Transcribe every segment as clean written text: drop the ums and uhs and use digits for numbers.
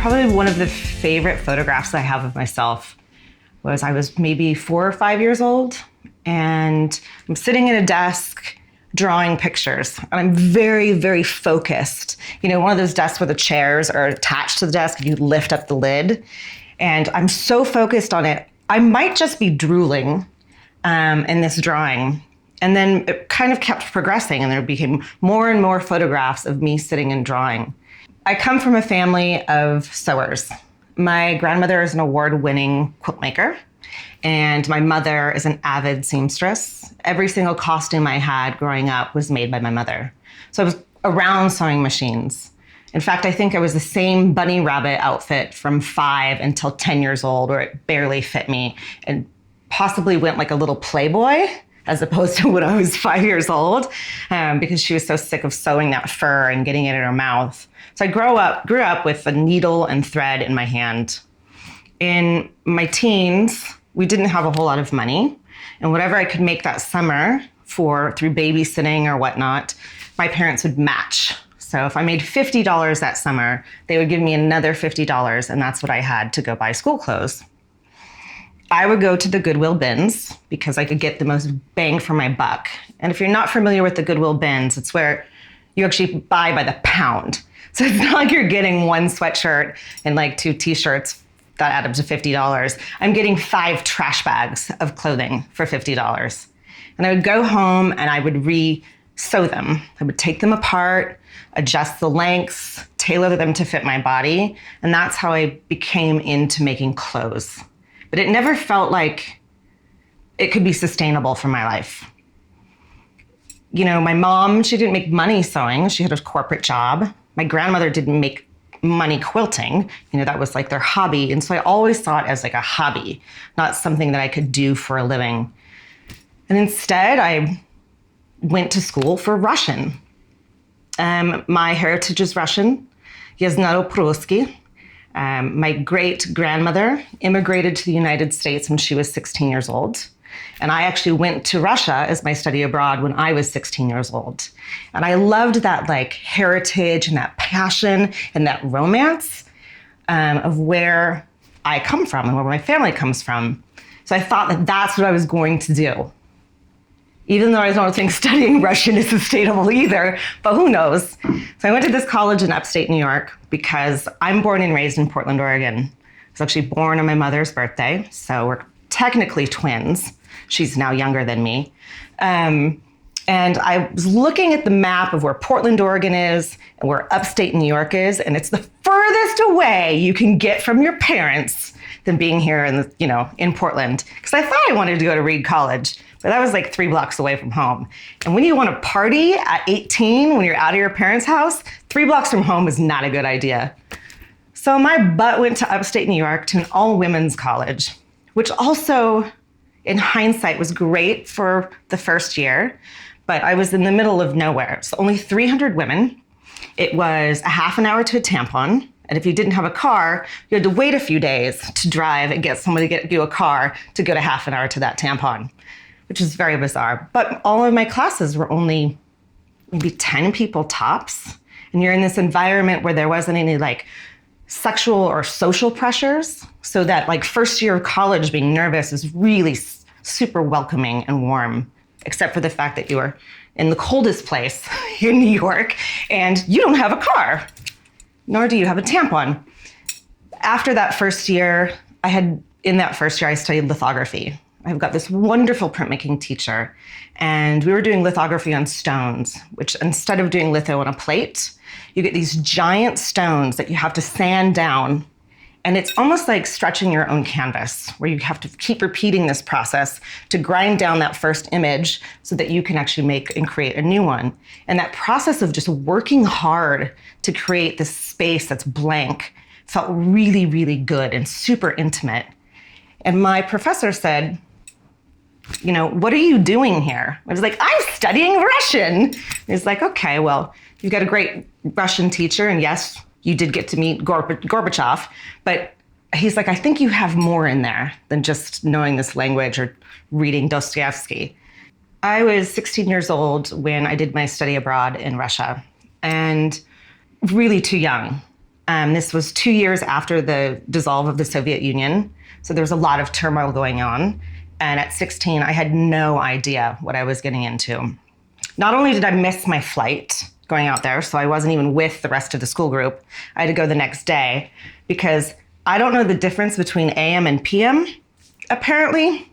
Probably one of the favorite photographs I have of myself was I was maybe 4 or 5 years old, and I'm sitting at a desk drawing pictures. And I'm very, very focused. You know, one of those desks where the chairs are attached to the desk and you lift up the lid. And I'm so focused on it, I might just be drooling in this drawing. And then it kind of kept progressing, and there became more and more photographs of me sitting and drawing. I come from a family of sewers. My grandmother is an award-winning quilt maker, and my mother is an avid seamstress. Every single costume I had growing up was made by my mother. So I was around sewing machines. In fact, I think I was the same bunny rabbit outfit from 5 until 10 years old, where it barely fit me, and possibly went like a little Playboy as opposed to when I was 5 years old, because she was so sick of sewing that fur and getting it in her mouth. So I grew up with a needle and thread in my hand. In my teens, we didn't have a whole lot of money, and whatever I could make that summer through babysitting or whatnot, my parents would match. So if I made $50 that summer, they would give me another $50, and that's what I had to go buy school clothes. I would go to the Goodwill bins because I could get the most bang for my buck. And if you're not familiar with the Goodwill bins, it's where you actually buy by the pound. So it's not like you're getting one sweatshirt and like 2 t-shirts that add up to $50. I'm getting 5 trash bags of clothing for $50. And I would go home and I would re-sew them. I would take them apart, adjust the lengths, tailor them to fit my body. And that's how I became into making clothes. But it never felt like it could be sustainable for my life. You know, my mom, she didn't make money sewing. She had a corporate job. My grandmother didn't make money quilting. You know, that was like their hobby. And so I always saw it as like a hobby, not something that I could do for a living. And instead, I went to school for Russian. My heritage is Russian. Я знаю по-русски. My great-grandmother immigrated to the United States when she was 16 years old. And I actually went to Russia as my study abroad when I was 16 years old. And I loved that like heritage and that passion and that romance of where I come from and where my family comes from. So I thought that that's what I was going to do. Even though I don't think studying Russian is sustainable either, but who knows? So I went to this college in upstate New York because I'm born and raised in Portland, Oregon. I was actually born on my mother's birthday, so we're technically twins. She's now younger than me. And I was looking at the map of where Portland, Oregon is and where upstate New York is, and it's the furthest away you can get from your parents than being here in Portland. Because I thought I wanted to go to Reed College, but that was like 3 blocks away from home. And when you want to party at 18, when you're out of your parents' house, 3 blocks from home is not a good idea. So my butt went to upstate New York to an all-women's college, which also, in hindsight, was great for the first year, but I was in the middle of nowhere. So only 300 women. It was a half an hour to a tampon. And if you didn't have a car, you had to wait a few days to drive and get somebody to get you a car to go to half an hour to that tampon, which is very bizarre. But all of my classes were only maybe 10 people tops. And you're in this environment where there wasn't any like sexual or social pressures. So that like first year of college being nervous is really super welcoming and warm, except for the fact that you are in the coldest place in New York and you don't have a car, nor do you have a tampon. After that first year, I studied lithography. I've got this wonderful printmaking teacher, and we were doing lithography on stones, which instead of doing litho on a plate, you get these giant stones that you have to sand down. And it's almost like stretching your own canvas, where you have to keep repeating this process to grind down that first image so that you can actually make and create a new one. And that process of just working hard to create this space that's blank felt really, really good and super intimate. And my professor said, you know, what are you doing here? I was like, I'm studying Russian. He's like, okay, well, you've got a great Russian teacher, and yes, you did get to meet Gorbachev, but he's like, I think you have more in there than just knowing this language or reading Dostoevsky. I was 16 years old when I did my study abroad in Russia, and really too young. This was 2 years after the dissolve of the Soviet Union. So there was a lot of turmoil going on. And at 16, I had no idea what I was getting into. Not only did I miss my flight going out there, so I wasn't even with the rest of the school group, I had to go the next day because I don't know the difference between AM and PM, apparently.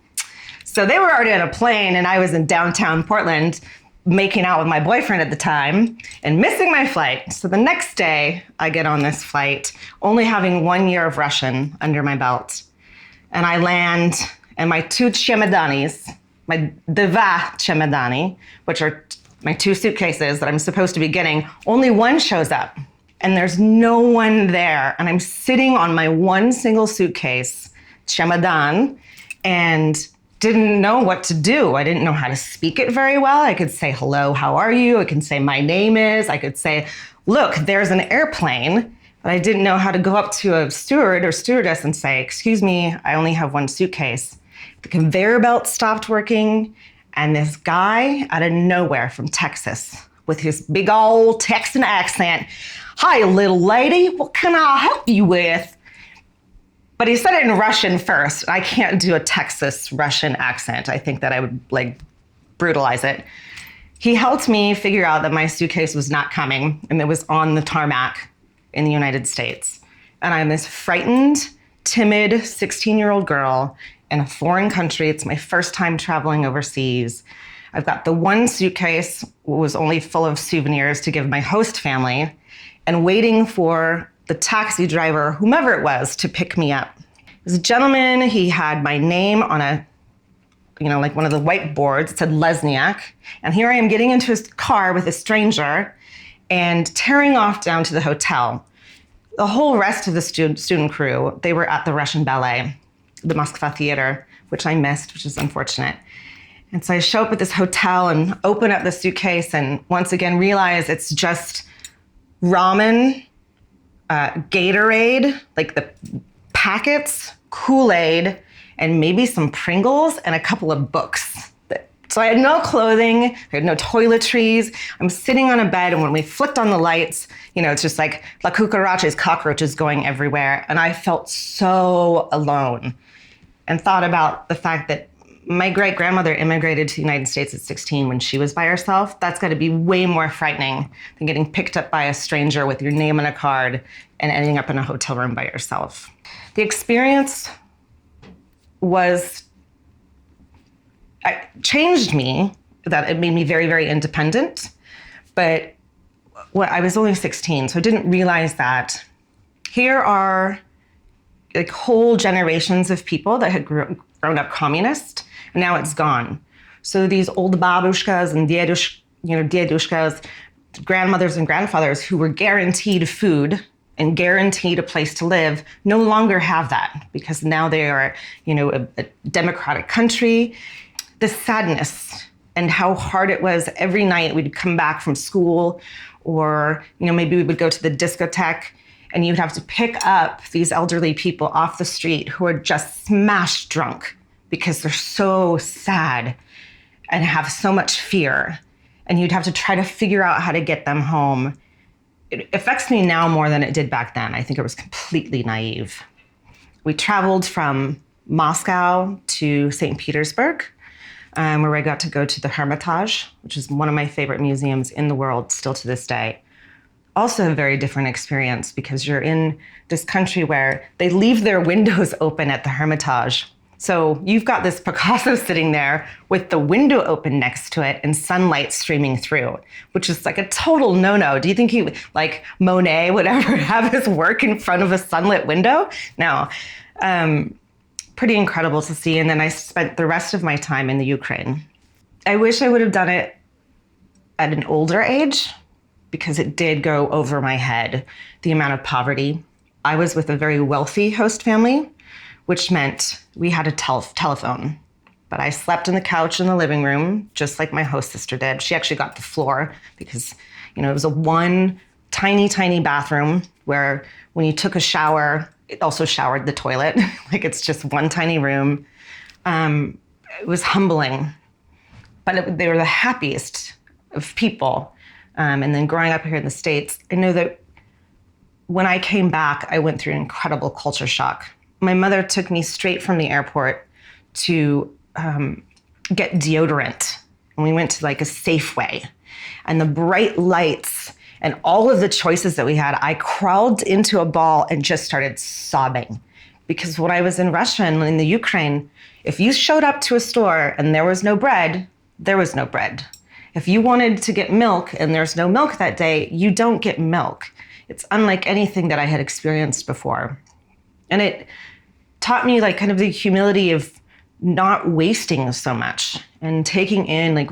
So they were already on a plane and I was in downtown Portland making out with my boyfriend at the time and missing my flight. So the next day I get on this flight, only having 1 year of Russian under my belt. And I land and my two чемодаnis, my dva чемодани, which are my two suitcases that I'm supposed to be getting, only one shows up and there's no one there. And I'm sitting on my one single suitcase, чемодан, and didn't know what to do. I didn't know how to speak it very well. I could say, hello, how are you? I could say, my name is. I could say, look, there's an airplane. But I didn't know how to go up to a steward or stewardess and say, excuse me, I only have one suitcase. The conveyor belt stopped working. And this guy out of nowhere from Texas with his big old Texan accent, hi, little lady, what can I help you with? But he said it in Russian first. I can't do a Texas Russian accent. I think that I would brutalize it. He helped me figure out that my suitcase was not coming and it was on the tarmac in the United States. And I'm this frightened, timid 16-year-old girl in a foreign country. It's my first time traveling overseas. I've got the one suitcase, was only full of souvenirs to give my host family, and waiting for the taxi driver, whomever it was, to pick me up. It was a gentleman. He had my name on one of the whiteboards. It said Lesniak. And here I am getting into his car with a stranger and tearing off down to the hotel. The whole rest of the student crew, they were at the Russian ballet, the Moskva Theater, which I missed, which is unfortunate. And so I show up at this hotel and open up the suitcase and once again realize it's just ramen, Gatorade, like the packets, Kool-Aid, and maybe some Pringles and a couple of books. So I had no clothing, I had no toiletries. I'm sitting on a bed, and when we flicked on the lights, it's just like la cucaracha's, cockroaches going everywhere. And I felt so alone and thought about the fact that my great-grandmother immigrated to the United States at 16 when she was by herself. That's got to be way more frightening than getting picked up by a stranger with your name on a card and ending up in a hotel room by yourself. The experience changed me, that it made me very, very independent. But I was only 16, so I didn't realize that here are whole generations of people that had grown up communist, and now it's gone. So these old babushkas and dedushkas, grandmothers and grandfathers who were guaranteed food and guaranteed a place to live no longer have that because now they are, a democratic country. The sadness and how hard it was every night we'd come back from school or, maybe we would go to the discotheque and you'd have to pick up these elderly people off the street who are just smashed drunk because they're so sad and have so much fear. And you'd have to try to figure out how to get them home. It affects me now more than it did back then. I think it was completely naive. We traveled from Moscow to St. Petersburg, where I got to go to the Hermitage, which is one of my favorite museums in the world still to this day. Also a very different experience because you're in this country where they leave their windows open at the Hermitage. So you've got this Picasso sitting there with the window open next to it and sunlight streaming through, which is like a total no-no. Do you think Monet would ever have his work in front of a sunlit window? No. Pretty incredible to see. And then I spent the rest of my time in the Ukraine. I wish I would have done it at an older age because it did go over my head, the amount of poverty. I was with a very wealthy host family, which meant we had a telephone. But I slept on the couch in the living room, just like my host sister did. She actually got the floor because, it was a one tiny, tiny bathroom where when you took a shower, it also showered the toilet. It's just one tiny room. It was humbling, but they were the happiest of people. And then growing up here in the States, I know that when I came back, I went through an incredible culture shock. My mother took me straight from the airport to get deodorant. And we went to like a Safeway. And the bright lights and all of the choices that we had, I crawled into a ball and just started sobbing. Because when I was in Russia and in the Ukraine, if you showed up to a store and there was no bread, there was no bread. If you wanted to get milk and there's no milk that day, you don't get milk. It's unlike anything that I had experienced before. And it taught me like kind of the humility of not wasting so much and taking in like,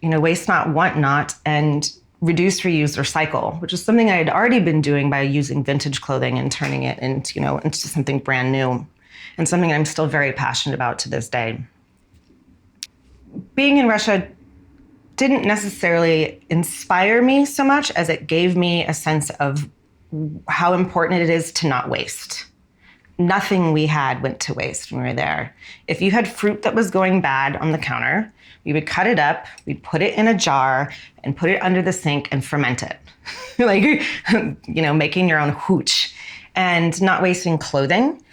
waste not, want not, and reduce, reuse, recycle, which is something I had already been doing by using vintage clothing and turning it into something brand new, and something I'm still very passionate about to this day. Being in Russia didn't necessarily inspire me so much as it gave me a sense of how important it is to not waste. Nothing we had went to waste when we were there. If you had fruit that was going bad on the counter, we would cut it up, we'd put it in a jar and put it under the sink and ferment it. Making your own hooch and not wasting clothing.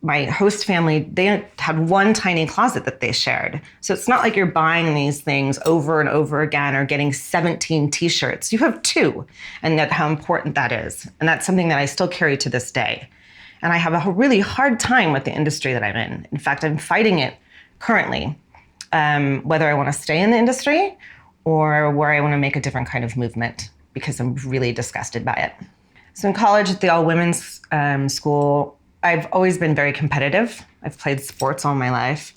My host family, they had one tiny closet that they shared. So it's not like you're buying these things over and over again or getting 17 t-shirts. You have 2, and that's how important that is. And that's something that I still carry to this day. And I have a really hard time with the industry that I'm in. In fact, I'm fighting it currently, whether I want to stay in the industry or where I want to make a different kind of movement, because I'm really disgusted by it. So in college at the all-women's school, I've always been very competitive. I've played sports all my life,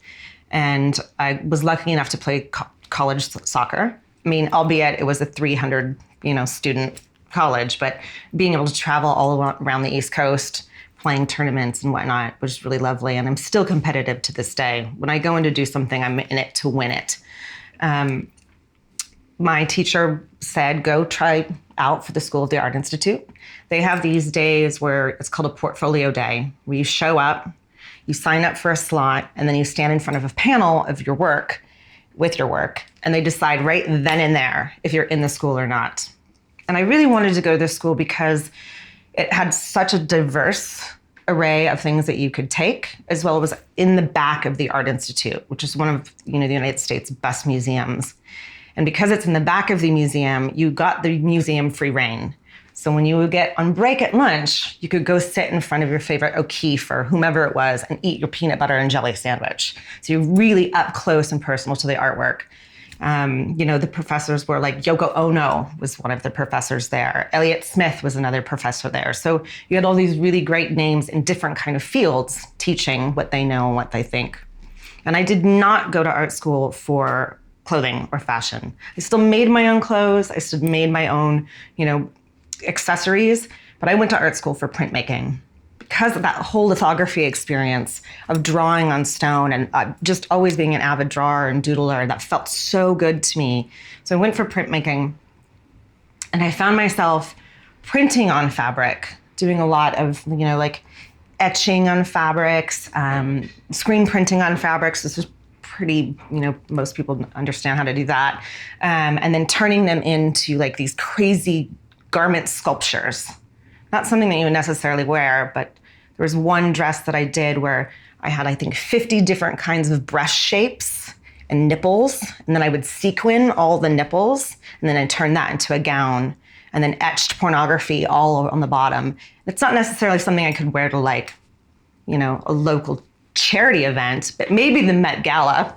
and I was lucky enough to play college soccer. I mean, albeit it was a 300, student college, but being able to travel all around the East Coast, playing tournaments and whatnot was really lovely, and I'm still competitive to this day. When I go in to do something, I'm in it to win it. My teacher said, go try out for the School of the Art Institute. They have these days where it's called a portfolio day, where you show up, you sign up for a slot, and then you stand in front of a panel of your work, with your work, and they decide right then and there if you're in the school or not. And I really wanted to go to this school because it had such a diverse array of things that you could take, as well as in the back of the Art Institute, which is one of the United States' best museums. And because it's in the back of the museum, you got the museum free reign. So when you would get on break at lunch, you could go sit in front of your favorite O'Keeffe or whomever it was and eat your peanut butter and jelly sandwich. So you're really up close and personal to the artwork. The professors were like Yoko Ono was one of the professors there. Elliott Smith was another professor there. So you had all these really great names in different kind of fields teaching what they know and what they think. And I did not go to art school for clothing or fashion. I still made my own clothes. I still made my own, accessories, but I went to art school for printmaking. Because of that whole lithography experience of drawing on stone and just always being an avid drawer and doodler, that felt so good to me. So I went for printmaking, and I found myself printing on fabric, doing a lot of, etching on fabrics, screen printing on fabrics. This is pretty, most people understand how to do that. And then turning them into like these crazy garment sculptures. Not something that you would necessarily wear, but there was one dress that I did where I had, I think, 50 different kinds of breast shapes and nipples. And then I would sequin all the nipples, and then I'd turn that into a gown, and then etched pornography all on the bottom. It's not necessarily something I could wear to a local charity event, but maybe the Met Gala.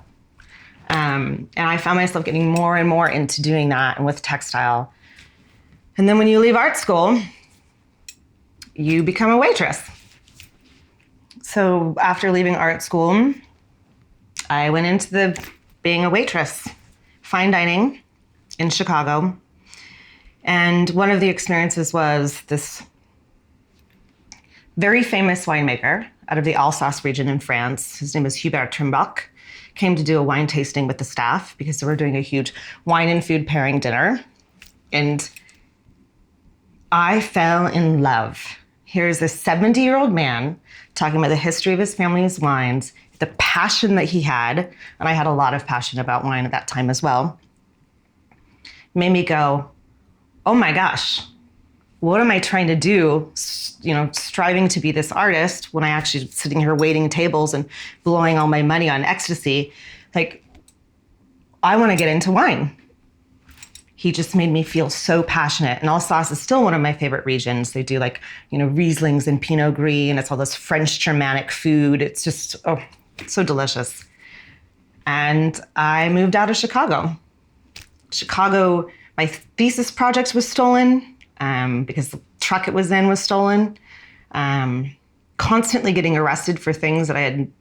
And I found myself getting more and more into doing that and with textile. And then when you leave art school, you become a waitress. So after leaving art school, I went into being a waitress, fine dining in Chicago. And one of the experiences was this very famous winemaker out of the Alsace region in France. His name is Hubert Trimbach, came to do a wine tasting with the staff because they were doing a huge wine and food pairing dinner. And I fell in love. Here's this 70-year-old man talking about the history of his family's wines, the passion that he had, and I had a lot of passion about wine at that time as well, made me go, oh my gosh, what am I trying to do? Striving to be this artist when I actually sitting here waiting tables and blowing all my money on ecstasy. Like, I want to get into wine. He just made me feel so passionate. And Alsace is still one of my favorite regions. They do Rieslings and Pinot Gris, and it's all this French Germanic food. It's just, so delicious. And I moved out of Chicago. My thesis project was stolen because the truck it was in was stolen. Constantly getting arrested for things that I had,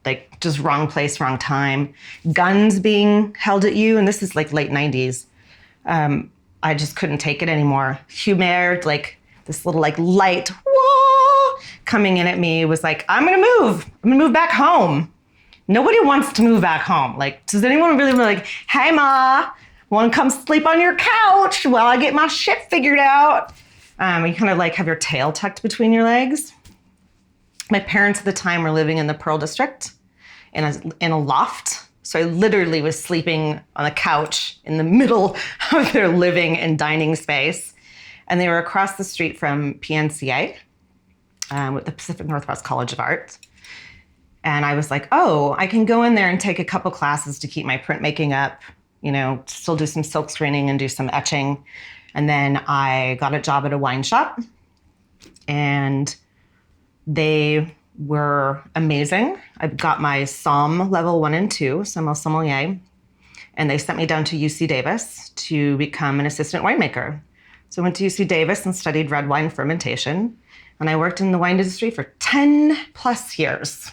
just wrong place, wrong time. Guns being held at you, and this is late 90s. I just couldn't take it anymore. Humeur, this little light, whoa, coming in at me was I'm gonna move back home. Nobody wants to move back home. Does anyone really be hey ma, wanna come sleep on your couch while I get my shit figured out? You kind of have your tail tucked between your legs. My parents at the time were living in the Pearl District in a loft. So I literally was sleeping on a couch in the middle of their living and dining space. And they were across the street from PNCA, with the Pacific Northwest College of Art. And I was I can go in there and take a couple classes to keep my printmaking up, still do some silk screening and do some etching. And then I got a job at a wine shop, and they were amazing. I got my SOM level 1 and 2, sommelier, and they sent me down to UC Davis to become an assistant winemaker. So I went to UC Davis and studied red wine fermentation, and I worked in the wine industry for 10 plus years.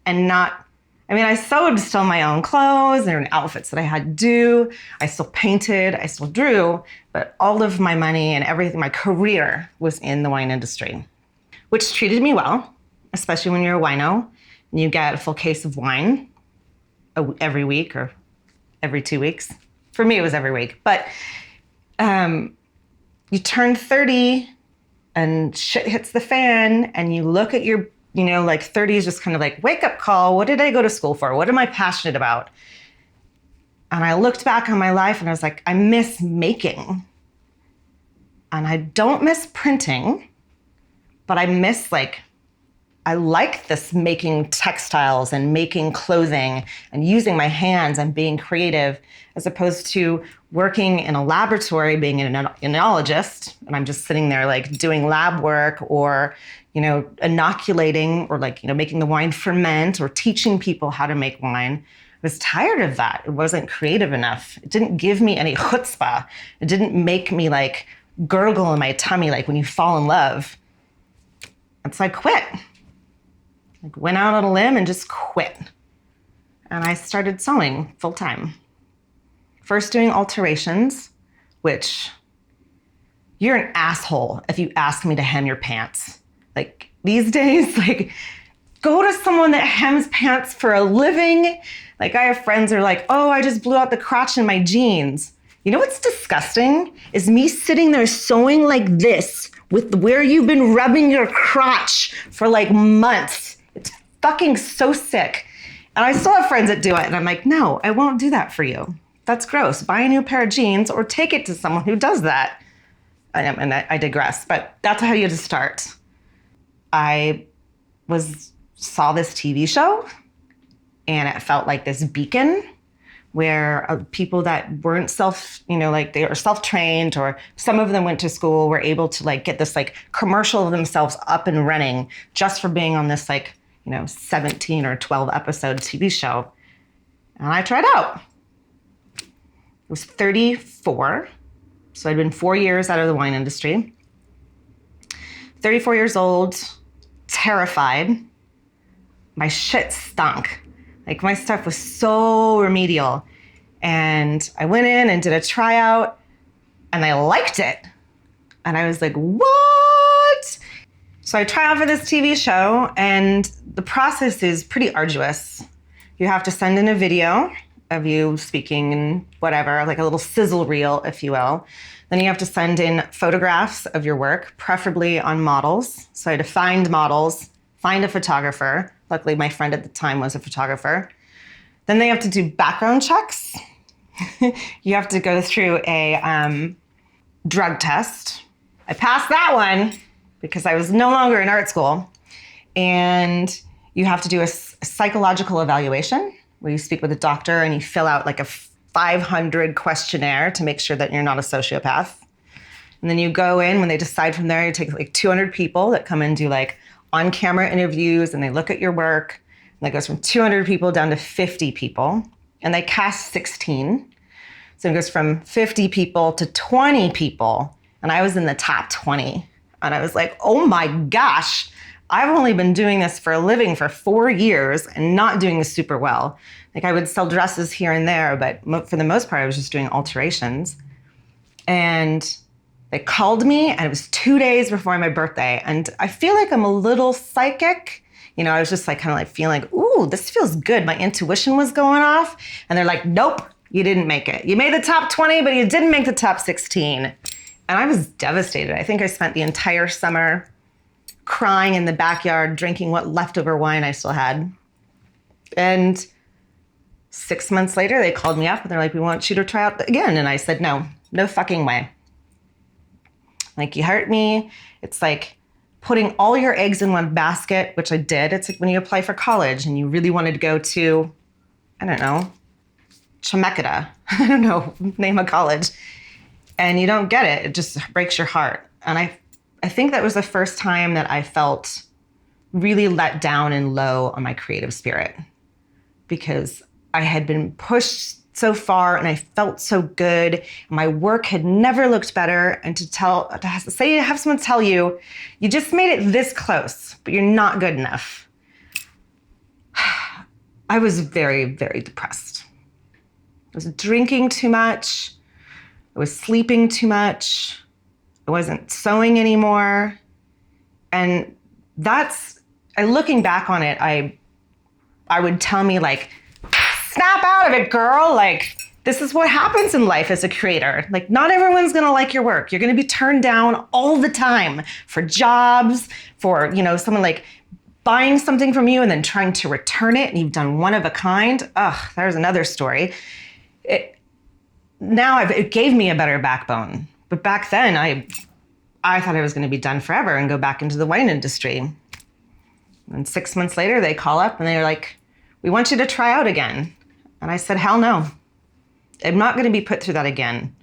And I sewed still my own clothes and outfits that I had to do. I still painted, I still drew, but all of my money and everything, my career was in the wine industry, which treated me well, especially when you're a wino and you get a full case of wine every week or every 2 weeks. For me, it was every week. But you turn 30 and shit hits the fan and you look at your, 30 is just kind of wake up call. What did I go to school for? What am I passionate about? And I looked back on my life and I was I miss making. And I don't miss printing, but I miss I like this making textiles and making clothing and using my hands and being creative, as opposed to working in a laboratory, being an enologist, and I'm just sitting there doing lab work or, inoculating or making the wine ferment or teaching people how to make wine. I was tired of that. It wasn't creative enough. It didn't give me any chutzpah. It didn't make me gurgle in my tummy when you fall in love. And so I quit. Went out on a limb and just quit. And I started sewing full time. First doing alterations, which you're an asshole if you ask me to hem your pants. These days, go to someone that hems pants for a living. I have friends who are oh, I just blew out the crotch in my jeans. You know what's disgusting? Is me sitting there sewing like this with where you've been rubbing your crotch for months. It's fucking so sick. And I still have friends that do it. And I'm no, I won't do that for you. That's gross. Buy a new pair of jeans or take it to someone who does that. And I digress, but that's how you just start. I saw this TV show and it felt like this beacon where people that weren't they were self-trained, or some of them went to school, were able to get this commercial of themselves up and running just for being on this 17 or 12 episode TV show. And I tried out. I was 34, so I'd been 4 years out of the wine industry. 34 years old, terrified. My shit stunk. My stuff was so remedial. And I went in and did a tryout and I liked it. And I was what? So I try out for this TV show and the process is pretty arduous. You have to send in a video of you speaking and whatever, a little sizzle reel, if you will. Then you have to send in photographs of your work, preferably on models. So I had to find models, find a photographer. Luckily, my friend at the time was a photographer. Then they have to do background checks. You have to go through a drug test. I passed that one because I was no longer in art school. And you have to do a psychological evaluation where you speak with a doctor and you fill out like a 500 questionnaire to make sure that you're not a sociopath. And then you go in, when they decide from there, you take like 200 people that come and do like on-camera interviews, and they look at your work. And that goes from 200 people down to 50 people. And they cast 16. So it goes from 50 people to 20 people. And I was in the top 20. And I was like, oh my gosh, I've only been doing this for a living for 4 years and not doing this super well. Like I would sell dresses here and there, but for the most part, I was just doing alterations. And they called me, and it was 2 days before my birthday. And I feel like I'm a little psychic. You know, I was just like kind of like feeling like, ooh, this feels good. My intuition was going off. And they're like, nope, you didn't make it. You made the top 20, but you didn't make the top 16. And I was devastated. I think I spent the entire summer crying in the backyard, drinking what leftover wine I still had. And 6 months later, they called me up and they're like, we want you to try out again. And I said, no fucking way. Like, you hurt me. It's like putting all your eggs in one basket, which I did. It's like when you apply for college and you really wanted to go to, I don't know, Chemeketa. I don't know, name a college. And you don't get it. It just breaks your heart. And I think that was the first time that I felt really let down and low on my creative spirit, because I had been pushed so far and I felt so good. My work had never looked better. And have someone tell you, you just made it this close, but you're not good enough. I was very, very depressed. I was drinking too much. I was sleeping too much. I wasn't sewing anymore. And looking back on it, I would tell me like, snap out of it, girl. Like, this is what happens in life as a creator. Like, not everyone's gonna like your work. You're gonna be turned down all the time for jobs, for, someone like buying something from you and then trying to return it and you've done one of a kind. Ugh, there's another story. It gave me a better backbone. But back then, I thought I was gonna be done forever and go back into the wine industry. And 6 months later, they call up and they're like, we want you to try out again. And I said, hell no. I'm not gonna be put through that again,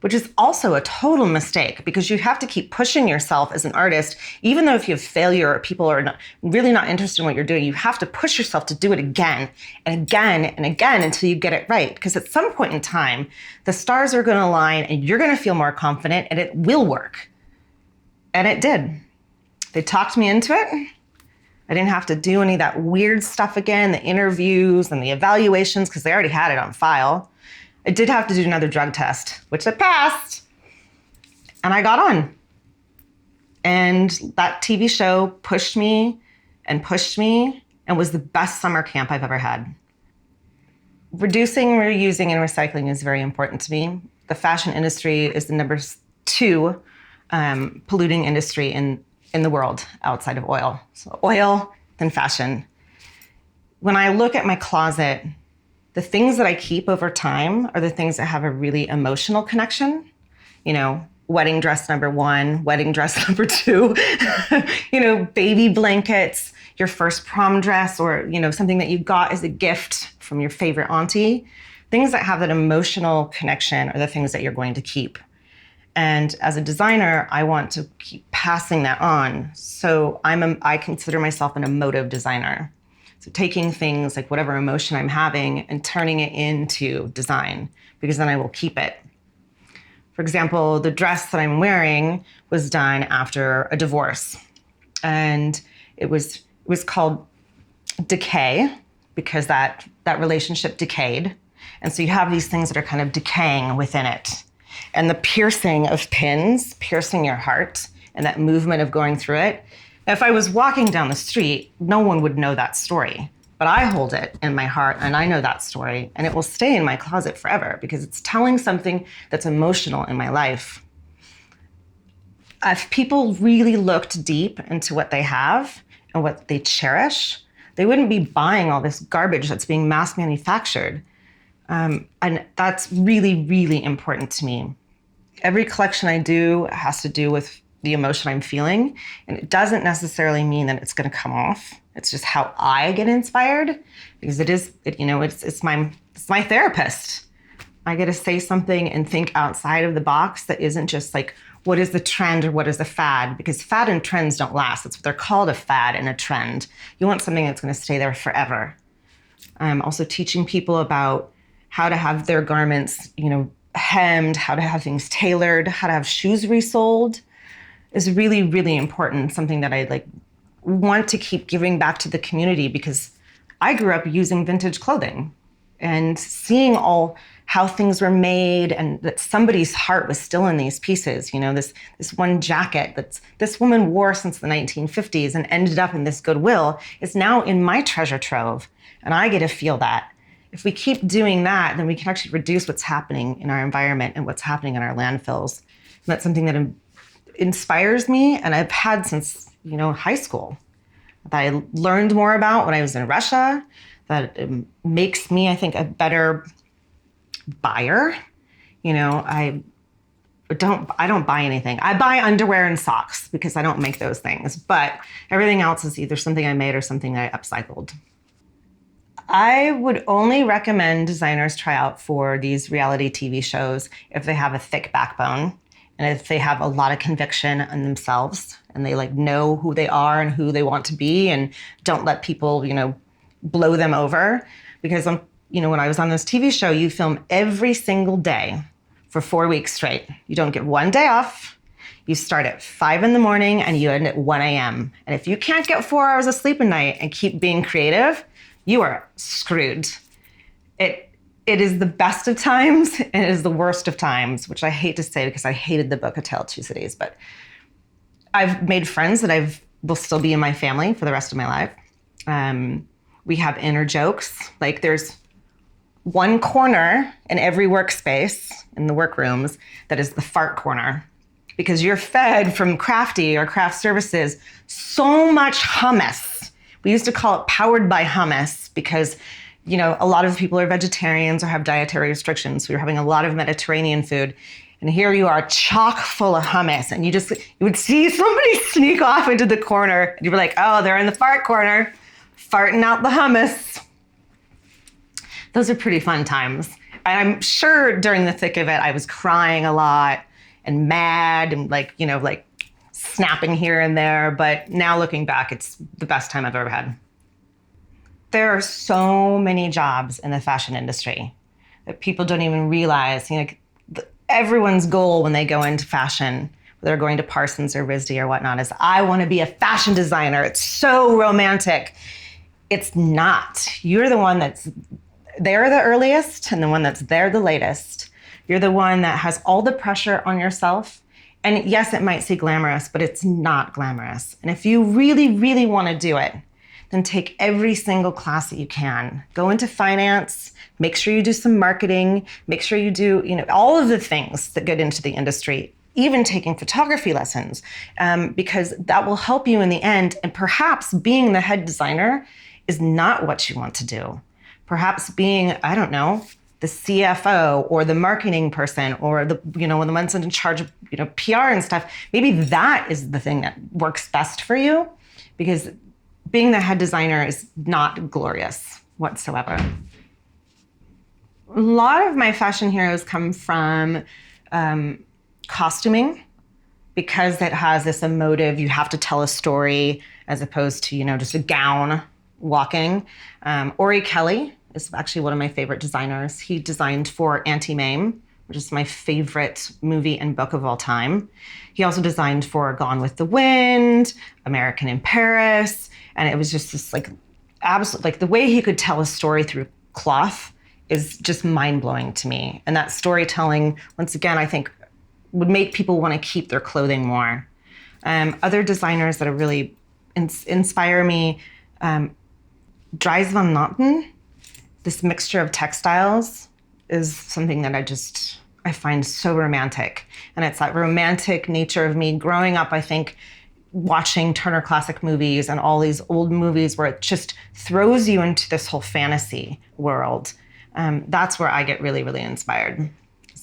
which is also a total mistake, because you have to keep pushing yourself as an artist. Even though if you have failure or people are really not interested in what you're doing, you have to push yourself to do it again and again and again until you get it right. Because at some point in time, the stars are gonna align and you're gonna feel more confident and it will work. And it did. They talked me into it. I didn't have to do any of that weird stuff again, the interviews and the evaluations, because they already had it on file. I did have to do another drug test, which I passed, and I got on. And that TV show pushed me and was the best summer camp I've ever had. Reducing, reusing, and recycling is very important to me. The fashion industry is the number 2 polluting industry in the world outside of oil. So oil, then fashion. When I look at my closet, the things that I keep over time are the things that have a really emotional connection. Wedding dress number 1, wedding dress number 2, baby blankets, your first prom dress, or, something that you got as a gift from your favorite auntie. Things that have that emotional connection are the things that you're going to keep. And as a designer, I want to keep passing that on. So I consider myself an emotive designer. So taking things like whatever emotion I'm having and turning it into design, because then I will keep it. For example, the dress that I'm wearing was done after a divorce. And it was called Decay, because that relationship decayed. And so you have these things that are kind of decaying within it. And the piercing of pins, piercing your heart, and that movement of going through it. If I was walking down the street, no one would know that story. But I hold it in my heart and I know that story, and it will stay in my closet forever because it's telling something that's emotional in my life. If people really looked deep into what they have and what they cherish, they wouldn't be buying all this garbage that's being mass manufactured. And that's really, really important to me. Every collection I do has to do with the emotion I'm feeling. And it doesn't necessarily mean that it's going to come off. It's just how I get inspired, because it's my therapist. I get to say something and think outside of the box that isn't just like, what is the trend or what is the fad? Because fad and trends don't last. That's what they're called, a fad and a trend. You want something that's going to stay there forever. I'm also teaching people about how to have their garments, hemmed, how to have things tailored, how to have shoes resoled is really, really important. Something that I want to keep giving back to the community, because I grew up using vintage clothing and seeing how things were made, and that somebody's heart was still in these pieces. This one jacket that this woman wore since the 1950s and ended up in this Goodwill is now in my treasure trove, and I get to feel that. If we keep doing that, then we can actually reduce what's happening in our environment and what's happening in our landfills. And that's something that inspires me, and I've had since high school, that I learned more about when I was in Russia, that makes me, I think, a better buyer. I don't buy anything. I buy underwear and socks because I don't make those things, but everything else is either something I made or something I upcycled. I would only recommend designers try out for these reality TV shows if they have a thick backbone and if they have a lot of conviction in themselves and they know who they are and who they want to be, and don't let people, blow them over. Because when I was on this TV show, you film every single day for 4 weeks straight. You don't get one day off. You start at 5 a.m. and you end at 1 a.m. And if you can't get 4 hours of sleep a night and keep being creative, you are screwed. It is the best of times and it is the worst of times, which I hate to say because I hated the book A Tale of Two Cities. But I've made friends that will still be in my family for the rest of my life. We have inner jokes. There's one corner in every workspace in the workrooms that is the fart corner, because you're fed from Crafty or craft services so much hummus. We used to call it powered by hummus because a lot of people are vegetarians or have dietary restrictions. So you're having a lot of Mediterranean food. And here you are chock full of hummus. And you would see somebody sneak off into the corner. And you'd be like, oh, they're in the fart corner, farting out the hummus. Those are pretty fun times. And I'm sure during the thick of it, I was crying a lot and mad and snapping here and there. But now looking back, it's the best time I've ever had. There are so many jobs in the fashion industry that people don't even realize. Everyone's goal when they go into fashion, whether they're going to Parsons or RISD or whatnot, is I want to be a fashion designer. It's so romantic. It's not. You're the one that's there the earliest and the one that's there the latest. You're the one that has all the pressure on yourself. And yes, it might seem glamorous, but it's not glamorous. And if you really, really want to do it, then take every single class that you can. Go into finance, make sure you do some marketing, make sure you do, all of the things that get into the industry, even taking photography lessons, because that will help you in the end. And perhaps being the head designer is not what you want to do. Perhaps being, I don't know, the CFO or the marketing person or the ones in charge of, PR and stuff, maybe that is the thing that works best for you, because being the head designer is not glorious whatsoever. A lot of my fashion heroes come from costuming, because it has this emotive, you have to tell a story as opposed to, just a gown walking. Ori Kelly is actually one of my favorite designers. He designed for Auntie Mame, which is my favorite movie and book of all time. He also designed for Gone with the Wind, American in Paris, and it was just this absolute, the way he could tell a story through cloth is just mind-blowing to me. And that storytelling, once again, I think would make people want to keep their clothing more. Other designers that are really inspire me, Dries van Noten, this mixture of textiles is something that I find so romantic. And it's that romantic nature of me growing up, I think, watching Turner Classic Movies and all these old movies where it just throws you into this whole fantasy world. That's where I get really, really inspired.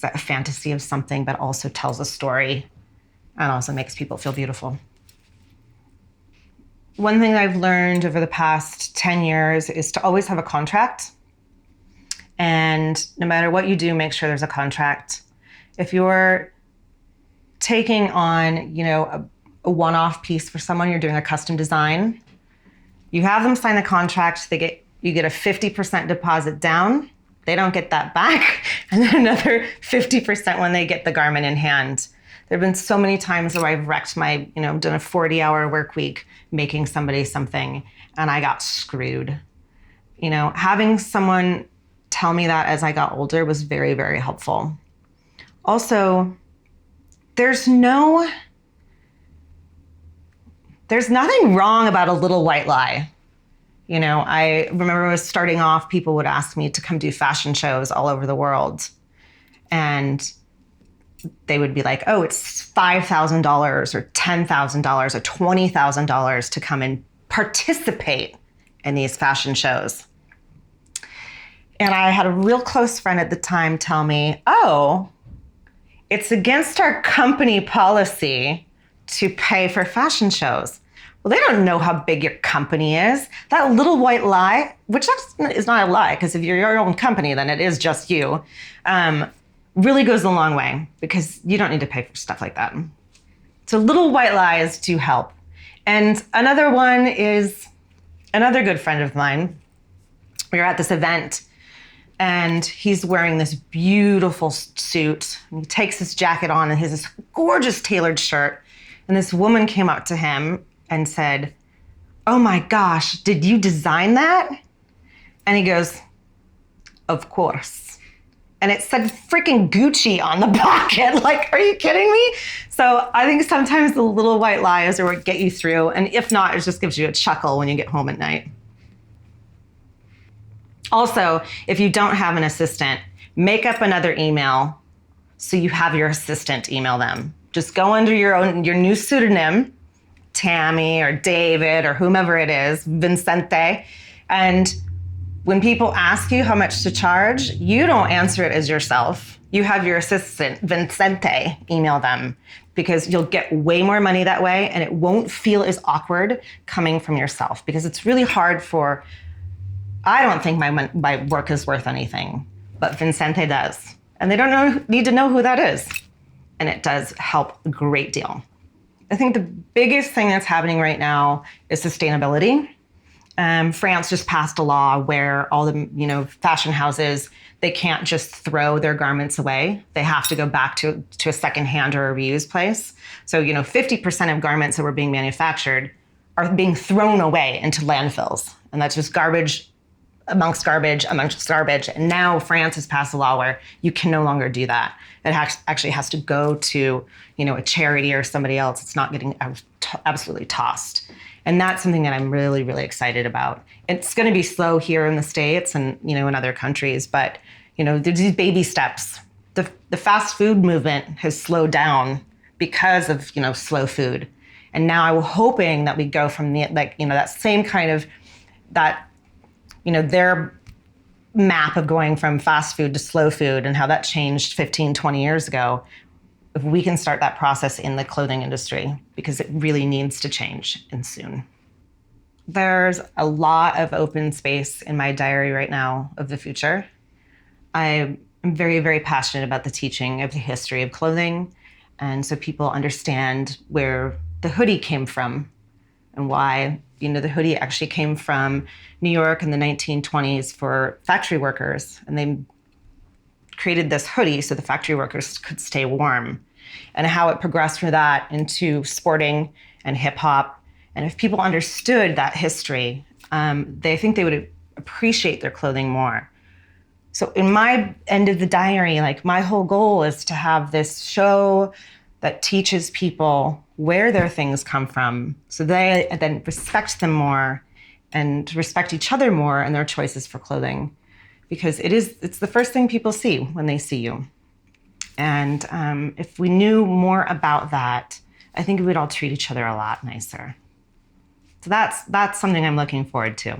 It's a fantasy of something, but also tells a story and also makes people feel beautiful. One thing I've learned over the past 10 years is to always have a contract. And no matter what you do, make sure there's a contract. If you're taking on, a one-off piece for someone, you're doing a custom design, you have them sign the contract, you get a 50% deposit down, they don't get that back, and then another 50% when they get the garment in hand. There have been so many times where I've wrecked done a 40-hour work week making somebody something, and I got screwed. Having someone tell me that as I got older was very, very helpful. Also, there's nothing wrong about a little white lie. I remember when I was starting off, people would ask me to come do fashion shows all over the world. And they would be like, oh, it's $5,000 or $10,000 or $20,000 to come and participate in these fashion shows. And I had a real close friend at the time tell me, oh, it's against our company policy to pay for fashion shows. Well, they don't know how big your company is. That little white lie, which is not a lie, because if you're your own company, then it is just you, really goes a long way, because you don't need to pay for stuff like that. So little white lies do help. And another one is another good friend of mine. We were at this event, and he's wearing this beautiful suit. And he takes his jacket on, and he has this gorgeous tailored shirt. And this woman came up to him and said, oh my gosh, did you design that? And he goes, of course. And it said freaking Gucci on the pocket. Like, are you kidding me? So I think sometimes the little white lies are what get you through. And if not, it just gives you a chuckle when you get home at night. Also, if you don't have an assistant, make up another email so you have your assistant email them. Just go under your new pseudonym, Tammy or David or whomever it is, Vincente. And when people ask you how much to charge, you don't answer it as yourself. You have your assistant, Vincente, email them, because you'll get way more money that way, and it won't feel as awkward coming from yourself, because it's really hard I don't think my work is worth anything, but Vincente does. And they need to know who that is. And it does help a great deal. I think the biggest thing that's happening right now is sustainability. France just passed a law where all the fashion houses, they can't just throw their garments away. They have to go back to a secondhand or a reuse place. So 50% of garments that were being manufactured are being thrown away into landfills, and that's just garbage amongst garbage. And now France has passed a law where you can no longer do that. It actually has to go to a charity or somebody else. It's not getting absolutely tossed. And that's something that I'm really, really excited about. It's going to be slow here in the States and, in other countries, but, there's these baby steps. The fast food movement has slowed down because of, slow food. And now I'm hoping that we go from that same kind of, their map of going from fast food to slow food and how that changed 15, 20 years ago. If we can start that process in the clothing industry, because it really needs to change, and soon. There's a lot of open space in my diary right now of the future. I'm very, very passionate about the teaching of the history of clothing. And so people understand where the hoodie came from and why, the hoodie actually came from New York in the 1920s for factory workers. And they created this hoodie so the factory workers could stay warm, and how it progressed from that into sporting and hip hop. And if people understood that history, they think they would appreciate their clothing more. So in my end of the diary, my whole goal is to have this show that teaches people where their things come from, so they then respect them more and respect each other more in their choices for clothing. Because it's the first thing people see when they see you. And if we knew more about that, I think we would all treat each other a lot nicer. So that's something I'm looking forward to.